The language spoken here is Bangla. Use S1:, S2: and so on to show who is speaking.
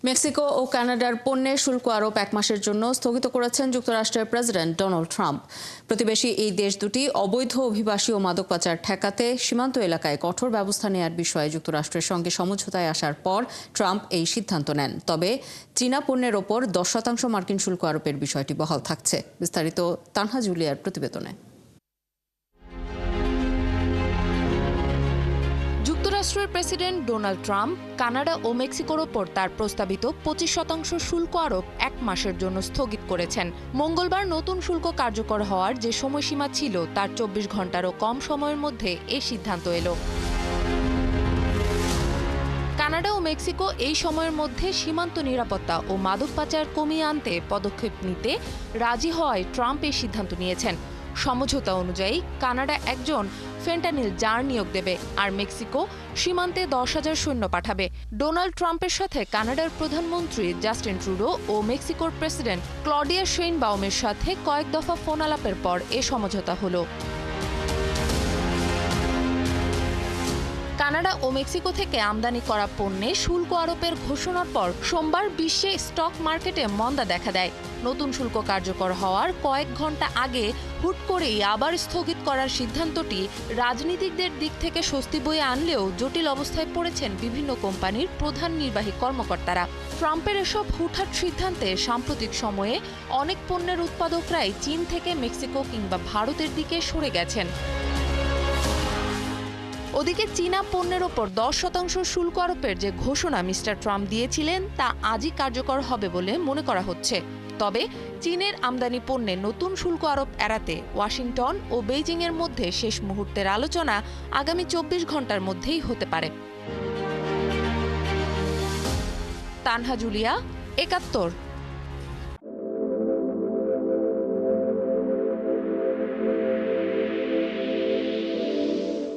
S1: মেক্সিকো ও কানাডার পণ্যে শুল্ক আরোপ 1 মাসের জন্য স্থগিত করেছেন যুক্তরাষ্ট্রের প্রেসিডেন্ট ডোনাল্ড ট্রাম্প। প্রতিবেশী এই দেশ দুটি অবৈধ অভিবাসী ও মাদক পাচার ঠেকাতে সীমান্ত এলাকায় কঠোর ব্যবস্থা নেওয়ার বিষয়ে যুক্তরাষ্ট্রের সঙ্গে সমঝোতায় আসার পর ট্রাম্প এই সিদ্ধান্ত নেন। তবে চীনা পণ্যের ওপর 10% মার্কিন শুল্ক আরোপের বিষয়টি বহাল থাকছে। বিস্তারিত তানহা জুলিয়ার প্রতিবেদনে।
S2: যুক্তরাষ্ট্রের প্রেসিডেন্ট ডোনাল্ড ট্রাম্প কানাডা ও মেক্সিকোর ওপর তার প্রস্তাবিত 25% শুল্ক আরোপ 1 মাসের জন্য স্থগিত করেছেন। মঙ্গলবার নতুন শুল্ক কার্যকর হওয়ার যে সময়সীমা ছিল তার 24 ঘন্টারও কম সময়ের মধ্যে এই সিদ্ধান্ত এলো। কানাডা ও মেক্সিকো এই সময়ের মধ্যে সীমান্ত নিরাপত্তা ও মাদক পাচার কমিয়ে আনতে পদক্ষেপ নিতে রাজি হওয়ায় ট্রাম্প এই সিদ্ধান্ত নিয়েছেন। সমঝোতা অনুযায়ী কানাডা একজন ফেন্টানিল জার নিয়োগ দেবে, আর মেক্সিকো সীমান্তে 10,000 সৈন্য পাঠাবে। ডোনাল্ড ট্রাম্পের সাথে কানাডার প্রধানমন্ত্রী জাস্টিন ট্রুডো ও মেক্সিকোর প্রেসিডেন্ট ক্লডিয়া শেইনবাউমের সাথে কয়েক দফা ফোন আলাপের পর এ সমঝোতা হলো। কানাডা ও মেক্সিকো থেকে আমদানি করা পণ্যে শুল্ক আরোপের ঘোষণার পর সোমবার বিশ্বে স্টক মার্কেটে মন্দা দেখা দেয়। নতুন শুল্ক কার্যকর হওয়ার কয়েক ঘন্টা আগে হুট করেই আবার স্থগিত করার সিদ্ধান্তটি রাজনীতিকদের দিক থেকে স্বস্তি বয়ে আনলেও জটিল অবস্থায় পড়েছেন বিভিন্ন কোম্পানির প্রধান নির্বাহী কর্মকর্তারা। ট্রাম্পের এসব হুটহাট সিদ্ধান্তে সাম্প্রতিক সময়ে অনেক পণ্যের উৎপাদকরাই চীন থেকে মেক্সিকো কিংবা ভারতের দিকে সরে গেছেন। ওদিকে চীনা পণ্যের ওপর 10% শুল্ক আরোপের যে ঘোষণা মিস্টার ট্রাম্প দিয়েছিলেন তা আজই কার্যকর হবে বলে মনে করা হচ্ছে। তবে চীনের আমদানি পণ্যে নতুন শুল্ক আরোপ এড়াতে ওয়াশিংটন ও বেইজিংয়ের মধ্যে শেষ মুহূর্তের আলোচনা আগামী 24 ঘন্টার মধ্যেই হতে পারে। তানহা জুলিয়া, 71।